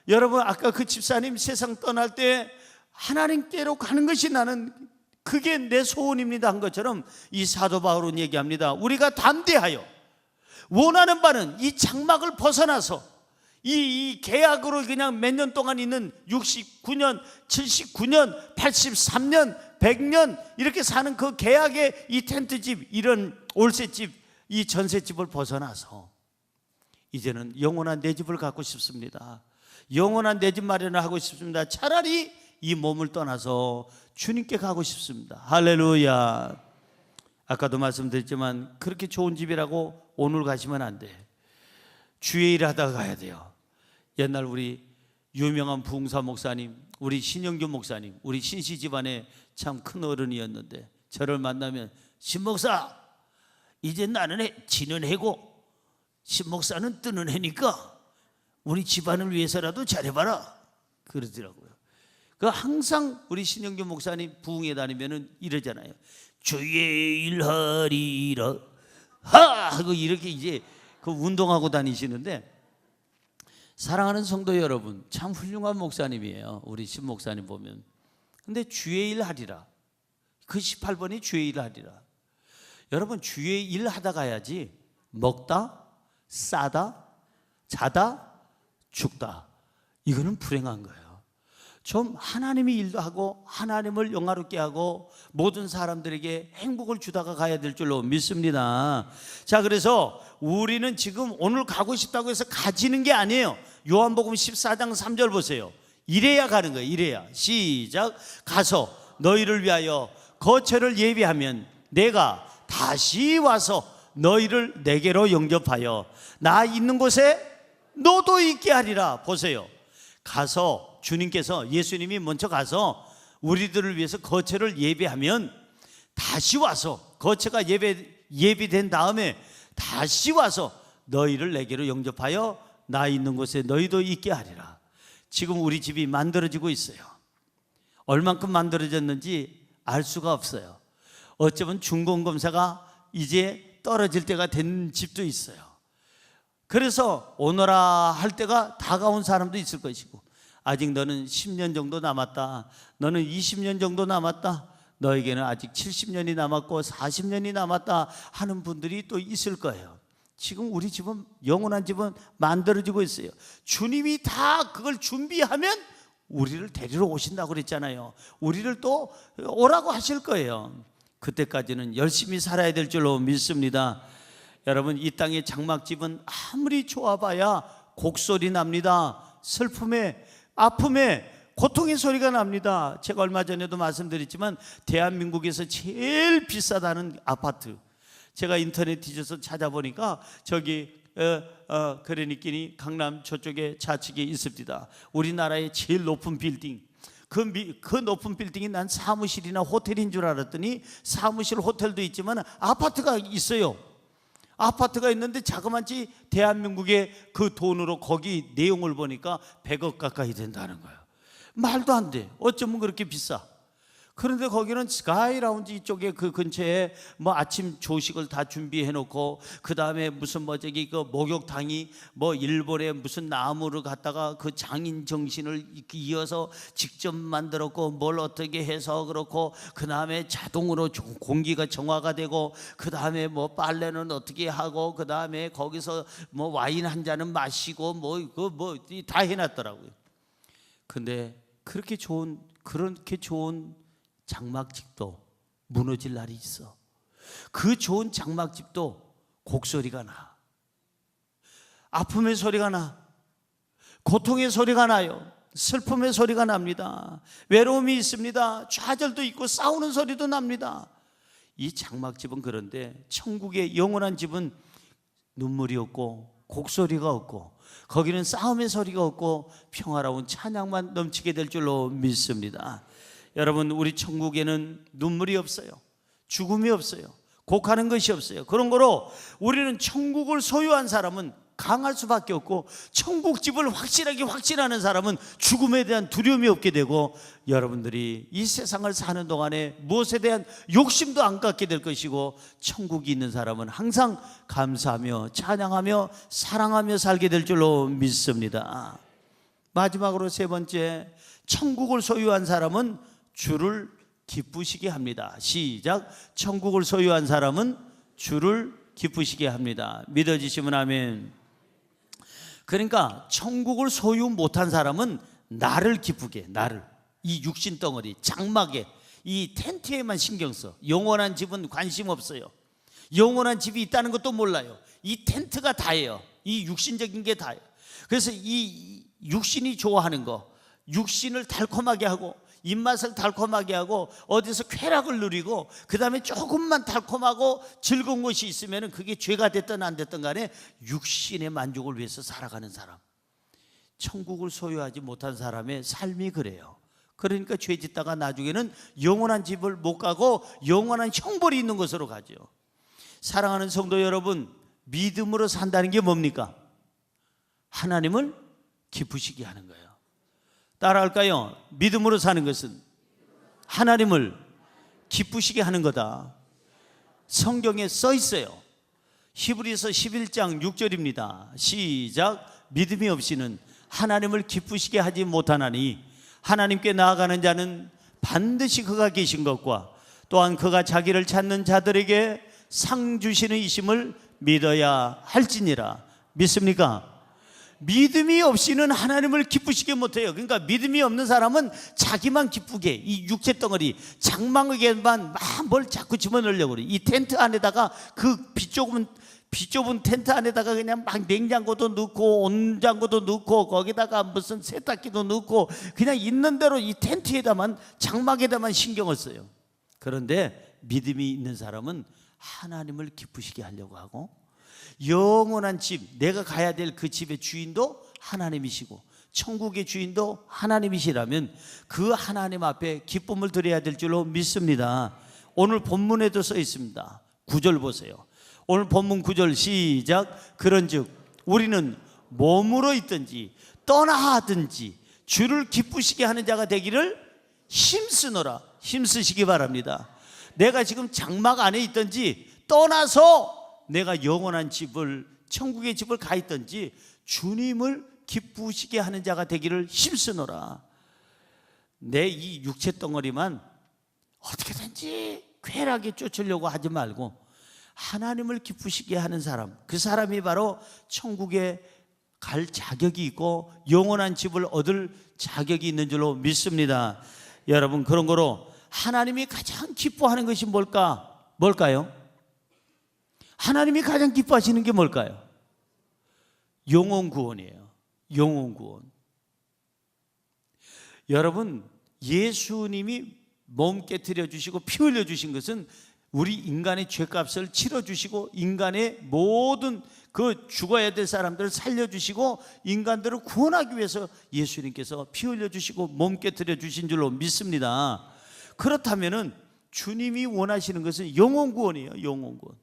여러분, 아까 그 집사님 세상 떠날 때 하나님께로 가는 것이 나는 그게 내 소원입니다 한 것처럼 이 사도 바울은 얘기합니다. 우리가 담대하여 원하는 바는 이 장막을 벗어나서 이 계약으로 그냥 몇 년 동안 있는 69년, 79년, 83년, 100년 이렇게 사는 그 계약의 이 텐트집, 이런 올세집, 이 전세집을 벗어나서 이제는 영원한 내 집을 갖고 싶습니다. 영원한 내 집 마련을 하고 싶습니다. 차라리 이 몸을 떠나서 주님께 가고 싶습니다. 할렐루야. 아까도 말씀드렸지만 그렇게 좋은 집이라고 오늘 가시면 안 돼. 주의 일 하다가 가야 돼요. 옛날 우리 유명한 부흥사 목사님, 우리 신영규 목사님, 우리 신씨 집안에 참 큰 어른이었는데 저를 만나면, 신목사 이제 나는 지는 해고 신목사는 뜨는 해니까 우리 집안을 위해서라도 잘해봐라 그러더라고요. 그 항상 우리 신영규 목사님 부흥회 다니면은 이러잖아요. 주의 일하리라 하 하고 이렇게 이제 그 운동하고 다니시는데, 사랑하는 성도 여러분, 참 훌륭한 목사님이에요. 우리 신 목사님 보면. 근데 주의 일 하리라, 그 18번이 주의 일 하리라. 여러분, 주의 일 하다 가야지 먹다 싸다 자다 죽다 이거는 불행한 거예요. 좀 하나님의 일도 하고 하나님을 영화롭게 하고 모든 사람들에게 행복을 주다가 가야 될 줄로 믿습니다. 자, 그래서 우리는 지금 오늘 가고 싶다고 해서 가지는 게 아니에요. 요한복음 14장 3절 보세요. 이래야 가는 거예요. 이래야. 시작. 가서 너희를 위하여 거처를 예비하면 내가 다시 와서 너희를 내게로 영접하여 나 있는 곳에 너도 있게 하리라. 보세요. 가서 주님께서, 예수님이 먼저 가서 우리들을 위해서 거처를 예비하면 다시 와서, 거처가 예비된 다음에 다시 와서 너희를 내게로 영접하여 나 있는 곳에 너희도 있게 하리라. 지금 우리 집이 만들어지고 있어요. 얼만큼 만들어졌는지 알 수가 없어요. 어쩌면 중공검사가 이제 떨어질 때가 된 집도 있어요. 그래서 오너라 할 때가 다가온 사람도 있을 것이고, 아직 너는 10년 정도 남았다, 너는 20년 정도 남았다, 너에게는 아직 70년이 남았고 40년이 남았다 하는 분들이 또 있을 거예요. 지금 우리 집은, 영원한 집은 만들어지고 있어요. 주님이 다 그걸 준비하면 우리를 데리러 오신다고 그랬잖아요. 우리를 또 오라고 하실 거예요. 그때까지는 열심히 살아야 될 줄로 믿습니다. 여러분, 이 땅의 장막집은 아무리 좋아봐야 곡소리 납니다. 슬픔에, 아픔에, 고통의 소리가 납니다. 제가 얼마 전에도 말씀드렸지만 대한민국에서 제일 비싸다는 아파트, 제가 인터넷 뒤져서 찾아보니까 저기 그러니끼니 강남 저쪽에 좌측에 있습니다. 우리나라의 제일 높은 빌딩. 그 높은 빌딩이 난 사무실이나 호텔인 줄 알았더니 사무실 호텔도 있지만 아파트가 있어요. 아파트가 있는데 자그마치 대한민국의 그 돈으로 거기 내용을 보니까 100억 가까이 된다는 거예요. 말도 안 돼. 어쩌면 그렇게 비싸. 그런데 거기는 스카이 라운지 쪽에 그 근처에 뭐 아침 조식을 다 준비해 놓고, 그 다음에 무슨 뭐 저기 그 목욕탕이 뭐 일본의 무슨 나무를 갖다가 그 장인 정신을 이어서 직접 만들었고, 뭘 어떻게 해서 그렇고, 그 다음에 자동으로 공기가 정화가 되고, 그 다음에 뭐 빨래는 어떻게 하고, 그 다음에 거기서 뭐 와인 한 잔은 마시고 뭐 다 해놨더라고요. 근데 그렇게 좋은 장막집도 무너질 날이 있어. 그 좋은 장막집도 곡소리가 나. 아픔의 소리가 나. 고통의 소리가 나요. 슬픔의 소리가 납니다. 외로움이 있습니다. 좌절도 있고 싸우는 소리도 납니다. 이 장막집은 그런데 천국의 영원한 집은 눈물이 없고 곡소리가 없고, 거기는 싸움의 소리가 없고 평화로운 찬양만 넘치게 될 줄로 믿습니다. 여러분, 우리 천국에는 눈물이 없어요. 죽음이 없어요. 곡하는 것이 없어요. 그런 거로 우리는 천국을 소유한 사람은 강할 수밖에 없고, 천국집을 확실하게 확신하는 사람은 죽음에 대한 두려움이 없게 되고, 여러분들이 이 세상을 사는 동안에 무엇에 대한 욕심도 안 갖게 될 것이고, 천국이 있는 사람은 항상 감사하며 찬양하며 사랑하며 살게 될 줄로 믿습니다. 마지막으로 세 번째, 천국을 소유한 사람은 주를 기쁘시게 합니다. 시작. 천국을 소유한 사람은 주를 기쁘시게 합니다. 믿어지시면 아멘. 그러니까 천국을 소유 못한 사람은 나를 기쁘게, 나를, 이 육신 덩어리 장막에, 이 텐트에만 신경 써. 영원한 집은 관심 없어요. 영원한 집이 있다는 것도 몰라요. 이 텐트가 다예요. 이 육신적인 게 다예요. 그래서 이 육신이 좋아하는 거, 육신을 달콤하게 하고 입맛을 달콤하게 하고 어디서 쾌락을 누리고, 그 다음에 조금만 달콤하고 즐거운 것이 있으면 그게 죄가 됐든 안 됐든 간에 육신의 만족을 위해서 살아가는 사람, 천국을 소유하지 못한 사람의 삶이 그래요. 그러니까 죄 짓다가 나중에는 영원한 집을 못 가고 영원한 형벌이 있는 곳으로 가죠. 사랑하는 성도 여러분, 믿음으로 산다는 게 뭡니까? 하나님을 기쁘시게 하는 거예요. 따라할까요? 믿음으로 사는 것은 하나님을 기쁘시게 하는 거다. 성경에 써 있어요. 히브리서 11장 6절입니다. 시작. 믿음이 없이는 하나님을 기쁘시게 하지 못하나니 하나님께 나아가는 자는 반드시 그가 계신 것과 또한 그가 자기를 찾는 자들에게 상 주시는 이심을 믿어야 할지니라. 믿습니까? 믿음이 없이는 하나님을 기쁘시게 못해요. 그러니까 믿음이 없는 사람은 자기만 기쁘게, 이 육체 덩어리 장막에만 뭘 자꾸 집어넣으려고 그래. 이 텐트 안에다가, 그 비좁은 텐트 안에다가 그냥 막 냉장고도 넣고 온장고도 넣고 거기다가 무슨 세탁기도 넣고 그냥 있는 대로 이 텐트에다만, 장막에다만 신경을 써요. 그런데 믿음이 있는 사람은 하나님을 기쁘시게 하려고 하고, 영원한 집, 내가 가야 될 그 집의 주인도 하나님이시고 천국의 주인도 하나님이시라면 그 하나님 앞에 기쁨을 드려야 될 줄로 믿습니다. 오늘 본문에도 써 있습니다. 9절 보세요. 오늘 본문 9절 시작. 그런즉 우리는 몸으로 있든지 떠나하든지 주를 기쁘시게 하는 자가 되기를 힘쓰노라. 힘쓰시기 바랍니다. 내가 지금 장막 안에 있든지 떠나서 내가 영원한 집을, 천국의 집을 가 있든지 주님을 기쁘시게 하는 자가 되기를 힘쓰노라. 내 이 육체 덩어리만 어떻게든지 쾌락에 쫓으려고 하지 말고 하나님을 기쁘시게 하는 사람, 그 사람이 바로 천국에 갈 자격이 있고 영원한 집을 얻을 자격이 있는 줄로 믿습니다. 여러분, 그런 거로 하나님이 가장 기뻐하는 것이 뭘까요? 하나님이 가장 기뻐하시는 게 뭘까요? 영혼 구원이에요. 영혼 구원. 여러분, 예수님이 몸 깨트려 주시고 피 흘려 주신 것은 우리 인간의 죄값을 치러주시고 인간의 모든 그 죽어야 될 사람들을 살려주시고 인간들을 구원하기 위해서 예수님께서 피 흘려주시고 몸 깨뜨려 주신 줄로 믿습니다. 그렇다면은 주님이 원하시는 것은 영혼 구원이에요. 영혼 구원.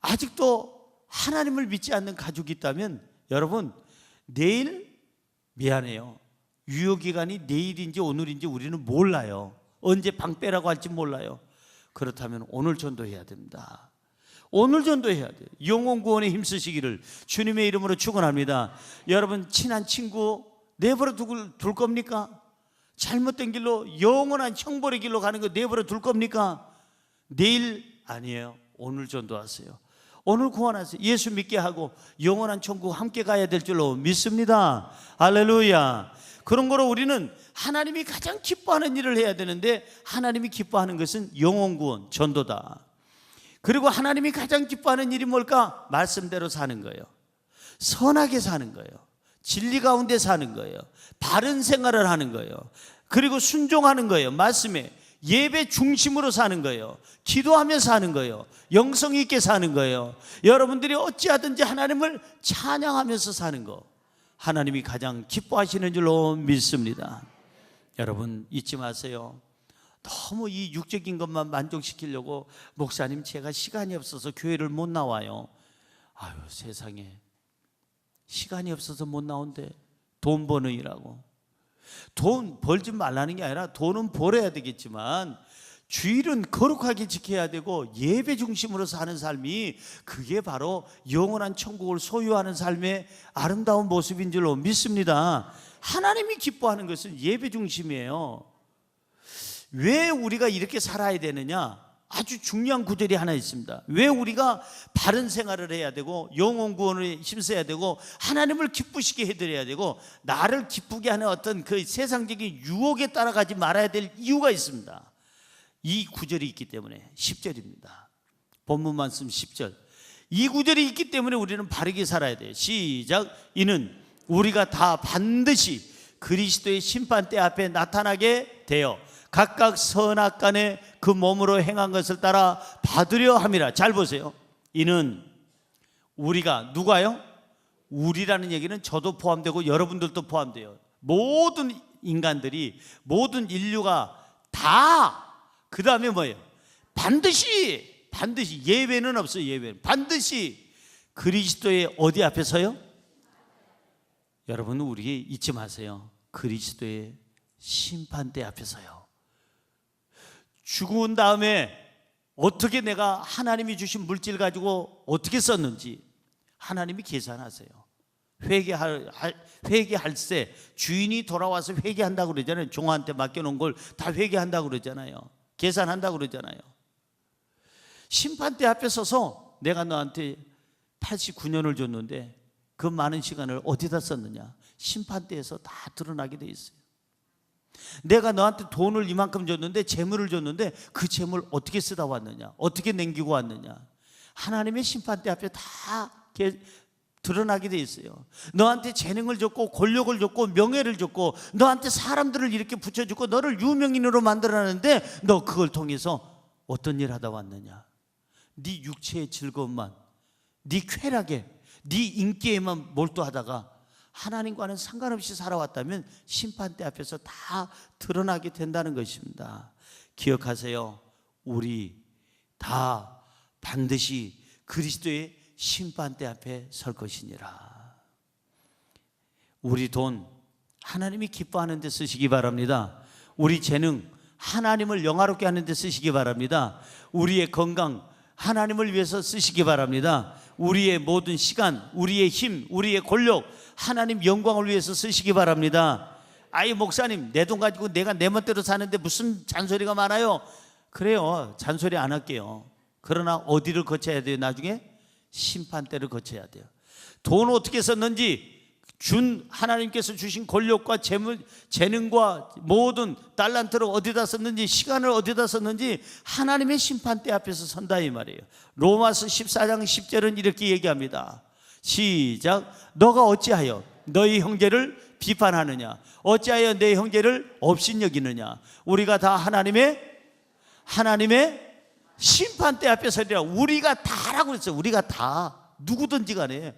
아직도 하나님을 믿지 않는 가족이 있다면 여러분, 내일 미안해요, 유효기간이 내일인지 오늘인지 우리는 몰라요. 언제 방 빼라고 할지 몰라요. 그렇다면 오늘 전도해야 됩니다. 오늘 전도해야 돼요. 영혼 구원에 힘쓰시기를 주님의 이름으로 축원합니다. 여러분, 친한 친구 내버려 둘 겁니까? 잘못된 길로, 영원한 형벌의 길로 가는 거 내버려 둘 겁니까? 내일 아니에요. 오늘 전도하세요. 오늘 구원하세요. 예수 믿게 하고 영원한 천국 함께 가야 될 줄로 믿습니다. 할렐루야. 그런 거로 우리는 하나님이 가장 기뻐하는 일을 해야 되는데, 하나님이 기뻐하는 것은 영혼 구원, 전도다. 그리고 하나님이 가장 기뻐하는 일이 뭘까? 말씀대로 사는 거예요. 선하게 사는 거예요. 진리 가운데 사는 거예요. 바른 생활을 하는 거예요. 그리고 순종하는 거예요. 말씀에 예배 중심으로 사는 거예요. 기도하며 사는 거예요. 영성 있게 사는 거예요. 여러분들이 어찌하든지 하나님을 찬양하면서 사는 거, 하나님이 가장 기뻐하시는 줄로 믿습니다. 여러분, 잊지 마세요. 너무 이 육적인 것만 만족시키려고, 목사님 제가 시간이 없어서 교회를 못 나와요. 아유, 세상에, 시간이 없어서 못 나온대. 돈 버는 일하고. 돈 벌지 말라는 게 아니라 돈은 벌어야 되겠지만 주일은 거룩하게 지켜야 되고 예배 중심으로 사는 삶이, 그게 바로 영원한 천국을 소유하는 삶의 아름다운 모습인 줄로 믿습니다. 하나님이 기뻐하는 것은 예배 중심이에요. 왜 우리가 이렇게 살아야 되느냐? 아주 중요한 구절이 하나 있습니다. 왜 우리가 바른 생활을 해야 되고 영혼 구원에 힘써야 되고 하나님을 기쁘시게 해드려야 되고 나를 기쁘게 하는 어떤 그 세상적인 유혹에 따라가지 말아야 될 이유가 있습니다. 이 구절이 있기 때문에. 10절입니다. 본문 말씀 10절. 이 구절이 있기 때문에 우리는 바르게 살아야 돼요. 시작. 이는 우리가 다 반드시 그리스도의 심판대 앞에 나타나게 되어 각각 선악간에 그 몸으로 행한 것을 따라 받으려 함이라. 잘 보세요. 이는 우리가, 누가요? 우리라는 얘기는 저도 포함되고 여러분들도 포함돼요. 모든 인간들이, 모든 인류가 다, 그 다음에 뭐예요? 반드시 예외는 없어요. 예외는 반드시 그리스도의 어디 앞에 서요? 여러분, 우리 잊지 마세요. 그리스도의 심판대 앞에 서요. 죽은 다음에 어떻게 내가 하나님이 주신 물질 가지고 어떻게 썼는지 하나님이 계산하세요. 회개할 때 주인이 돌아와서 회개한다고 그러잖아요. 종한테 맡겨놓은 걸 다 회개한다고 그러잖아요. 계산한다고 그러잖아요. 심판대 앞에 서서 내가 너한테 89년을 줬는데 그 많은 시간을 어디다 썼느냐? 심판대에서 다 드러나게 돼 있어요. 내가 너한테 돈을 이만큼 줬는데, 재물을 줬는데 그 재물 어떻게 쓰다 왔느냐? 어떻게 남기고 왔느냐? 하나님의 심판대 앞에 다 드러나게 돼 있어요. 너한테 재능을 줬고 권력을 줬고 명예를 줬고 너한테 사람들을 이렇게 붙여주고 너를 유명인으로 만들어놨는데 너 그걸 통해서 어떤 일 하다 왔느냐? 네 육체의 즐거움만, 네 쾌락에, 네 인기에만 몰두하다가 하나님과는 상관없이 살아왔다면 심판대 앞에서 다 드러나게 된다는 것입니다. 기억하세요. 우리 다 반드시 그리스도의 심판대 앞에 설 것이니라. 우리 돈 하나님이 기뻐하는 데 쓰시기 바랍니다. 우리 재능 하나님을 영화롭게 하는 데 쓰시기 바랍니다. 우리의 건강 하나님을 위해서 쓰시기 바랍니다. 우리의 모든 시간, 우리의 힘, 우리의 권력 하나님 영광을 위해서 쓰시기 바랍니다. 아이, 목사님, 내 돈 가지고 내가 내 멋대로 사는데 무슨 잔소리가 많아요? 그래요, 잔소리 안 할게요. 그러나 어디를 거쳐야 돼요? 나중에 심판대를 거쳐야 돼요. 돈 어떻게 썼는지, 하나님께서 주신 권력과 재물, 재능과 모든 달란트를 어디다 썼는지, 시간을 어디다 썼는지 하나님의 심판대 앞에서 선다 이 말이에요. 로마서 14장 10절은 이렇게 얘기합니다. 시작. 너가 어찌하여 너희 형제를 비판하느냐? 어찌하여 내 형제를 업신여기느냐? 우리가 다 하나님의 심판대 앞에 서리라. 우리가 다라고 그랬어요. 우리가 다, 누구든지 간에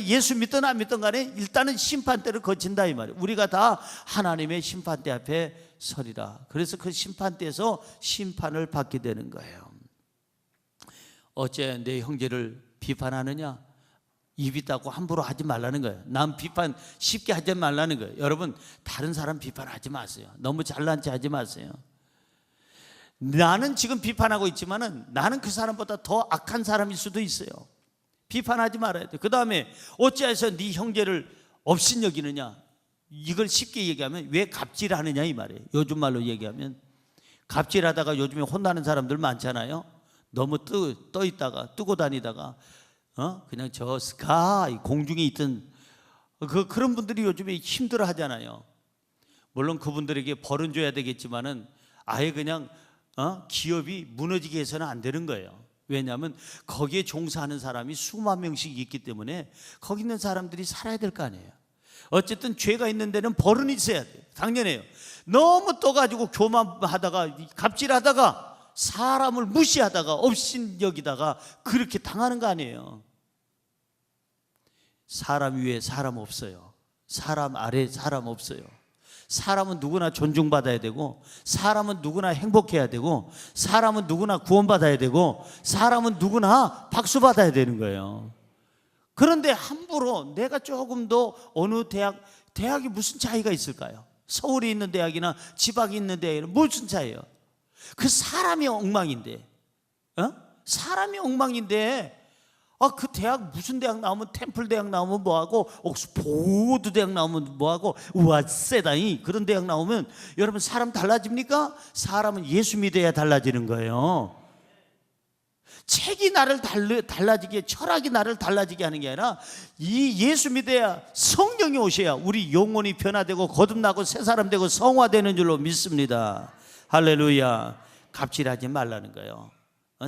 예수 믿든 안 믿든 간에 일단은 심판대를 거친다 이 말이에요. 우리가 다 하나님의 심판대 앞에 서리라. 그래서 그 심판대에서 심판을 받게 되는 거예요. 어째 내 형제를 비판하느냐? 입 있다고 함부로 하지 말라는 거예요. 남 비판 쉽게 하지 말라는 거예요. 여러분, 다른 사람 비판하지 마세요. 너무 잘난 체 하지 마세요. 나는 지금 비판하고 있지만은 나는 그 사람보다 더 악한 사람일 수도 있어요. 비판하지 말아야 돼. 그 다음에 어찌해서 네 형제를 업신여기느냐? 이걸 쉽게 얘기하면 왜 갑질하느냐 이 말이에요. 요즘 말로 얘기하면 갑질하다가 요즘에 혼나는 사람들 많잖아요. 너무 떠 있다가 뜨고 다니다가 그냥 저 스카이 공중에 있던 그런 분들이 요즘에 힘들어 하잖아요. 물론 그분들에게 벌은 줘야 되겠지만은 아예 그냥 기업이 무너지게 해서는 안 되는 거예요. 왜냐하면 거기에 종사하는 사람이 수만 명씩 있기 때문에 거기 있는 사람들이 살아야 될 거 아니에요. 어쨌든 죄가 있는 데는 벌은 있어야 돼요. 당연해요. 너무 떠가지고 교만하다가 갑질하다가 사람을 무시하다가 업신여기다가 그렇게 당하는 거 아니에요. 사람 위에 사람 없어요. 사람 아래 사람 없어요. 사람은 누구나 존중받아야 되고, 사람은 누구나 행복해야 되고, 사람은 누구나 구원받아야 되고, 사람은 누구나 박수받아야 되는 거예요. 그런데 함부로 내가 조금 더 어느 대학이 무슨 차이가 있을까요? 서울에 있는 대학이나 지방에 있는 대학이나 무슨 차이예요? 그 사람이 엉망인데, 사람이 엉망인데, 그 대학 무슨 대학 나오면 템플 대학 나오면 뭐하고 옥스포드 대학 나오면 뭐하고 우와세다이 그런 대학 나오면 여러분 사람 달라집니까? 사람은 예수 믿어야 달라지는 거예요. 책이 나를 달라지게, 철학이 나를 달라지게 하는 게 아니라 이 예수 믿어야, 성령이 오셔야 우리 영혼이 변화되고 거듭나고 새 사람 되고 성화되는 줄로 믿습니다. 할렐루야. 갑질하지 말라는 거예요.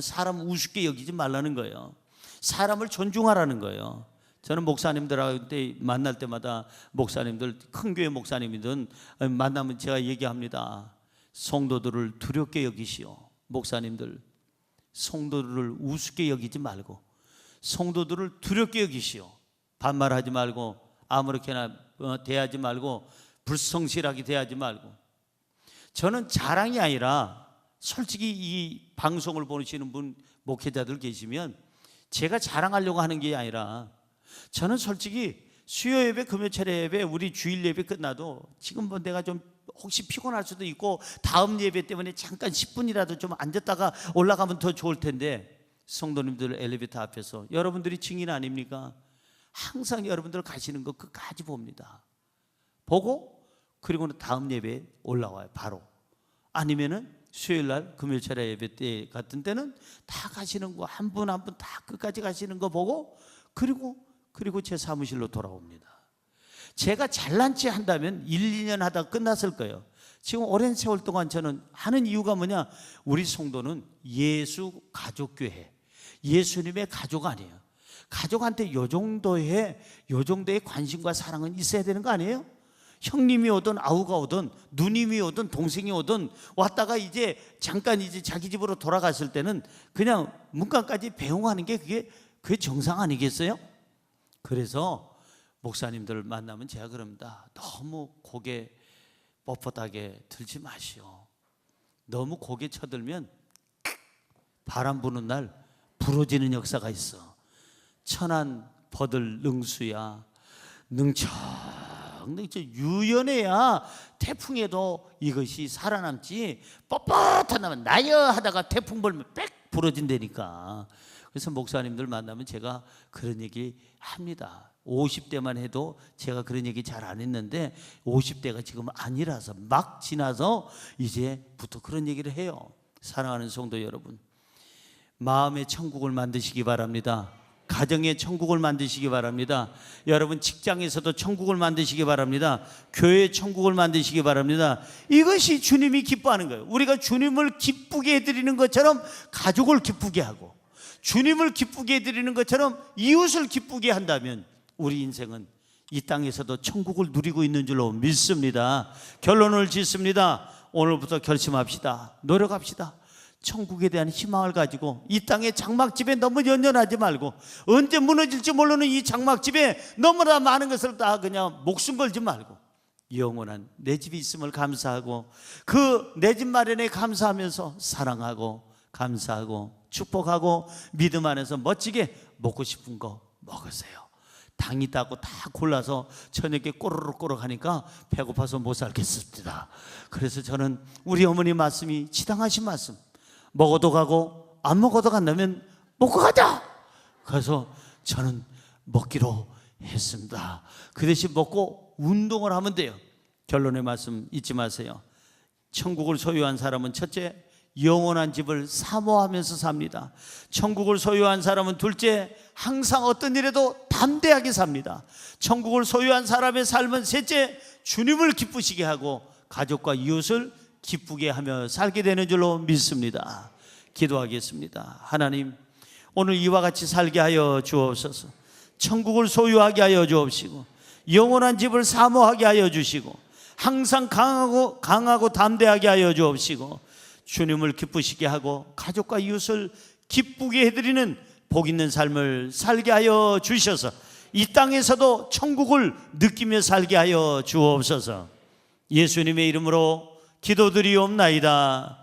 사람 우습게 여기지 말라는 거예요. 사람을 존중하라는 거예요. 저는 목사님들한테 만날 때마다 목사님들, 큰 교회 목사님이든 만나면 제가 얘기합니다. 성도들을 두렵게 여기시오. 목사님들, 성도들을 우습게 여기지 말고 성도들을 두렵게 여기시오. 반말하지 말고 아무렇게나 대하지 말고 불성실하게 대하지 말고. 저는 자랑이 아니라 솔직히 이 방송을 보시는 분 목회자들 계시면 제가 자랑하려고 하는 게 아니라 저는 솔직히 수요 예배, 금요철 예배, 우리 주일 예배 끝나도 지금 뭐 내가 좀 혹시 피곤할 수도 있고 다음 예배 때문에 잠깐 10분이라도 좀 앉았다가 올라가면 더 좋을 텐데 성도님들 엘리베이터 앞에서 여러분들이 증인 아닙니까? 항상 여러분들 가시는 거 끝까지 봅니다. 보고 그리고는 다음 예배에 올라와요. 바로. 아니면은 수요일날 금요일철 예배 때 같은 때는 다 가시는 거 한 분 한 분 다 끝까지 가시는 거 보고 그리고 제 사무실로 돌아옵니다. 제가 잘난 체 한다면 1, 2년 하다 끝났을 거예요. 지금 오랜 세월 동안 저는 하는 이유가 뭐냐? 우리 성도는 예수 가족교회, 예수님의 가족 아니에요. 가족한테 요 정도의 관심과 사랑은 있어야 되는 거 아니에요? 형님이 오든 아우가 오든 누님이 오든 동생이 오든 왔다가 이제 잠깐 이제 자기 집으로 돌아갔을 때는 그냥 문간까지 배웅하는 게 그게 정상 아니겠어요? 그래서 목사님들을 만나면 제가 그럽니다. 너무 고개 뻣뻣하게 들지 마시오. 너무 고개 쳐들면 바람 부는 날 부러지는 역사가 있어. 천안 버들 능수야. 유연해야 태풍에도 이것이 살아남지, 뻣뻣하다면 나여 하다가 태풍 불면 빽 부러진다니까. 그래서 목사님들 만나면 제가 그런 얘기 합니다. 50대만 해도 제가 그런 얘기 잘 안 했는데 50대가 지금 아니라서 막 지나서 이제부터 그런 얘기를 해요. 사랑하는 성도 여러분, 마음의 천국을 만드시기 바랍니다. 가정의 천국을 만드시기 바랍니다. 여러분 직장에서도 천국을 만드시기 바랍니다. 교회의 천국을 만드시기 바랍니다. 이것이 주님이 기뻐하는 거예요. 우리가 주님을 기쁘게 해드리는 것처럼 가족을 기쁘게 하고 주님을 기쁘게 해드리는 것처럼 이웃을 기쁘게 한다면 우리 인생은 이 땅에서도 천국을 누리고 있는 줄로 믿습니다. 결론을 짓습니다. 오늘부터 결심합시다. 노력합시다. 천국에 대한 희망을 가지고 이 땅의 장막집에 너무 연연하지 말고 언제 무너질지 모르는 이 장막집에 너무나 많은 것을 다 그냥 목숨 걸지 말고 영원한 내 집이 있음을 감사하고 그 내 집 마련에 감사하면서 사랑하고 감사하고 축복하고 믿음 안에서 멋지게 먹고 싶은 거 먹으세요. 당 있다고 다 골라서 저녁에 꼬르륵꼬르륵 하니까 배고파서 못 살겠습니다. 그래서 저는 우리 어머니 말씀이 지당하신 말씀, 먹어도 가고 안 먹어도 간다면 먹고 가자. 그래서 저는 먹기로 했습니다. 그 대신 먹고 운동을 하면 돼요. 결론의 말씀 잊지 마세요. 천국을 소유한 사람은 첫째, 영원한 집을 사모하면서 삽니다. 천국을 소유한 사람은 둘째, 항상 어떤 일에도 담대하게 삽니다. 천국을 소유한 사람의 삶은 셋째, 주님을 기쁘시게 하고 가족과 이웃을 기쁘게 하며 살게 되는 줄로 믿습니다. 기도하겠습니다. 하나님, 오늘 이와 같이 살게 하여 주옵소서. 천국을 소유하게 하여 주옵시고 영원한 집을 사모하게 하여 주시고 항상 강하고 담대하게 하여 주옵시고 주님을 기쁘시게 하고 가족과 이웃을 기쁘게 해드리는 복 있는 삶을 살게 하여 주셔서 이 땅에서도 천국을 느끼며 살게 하여 주옵소서. 예수님의 이름으로 기도드리옵나이다.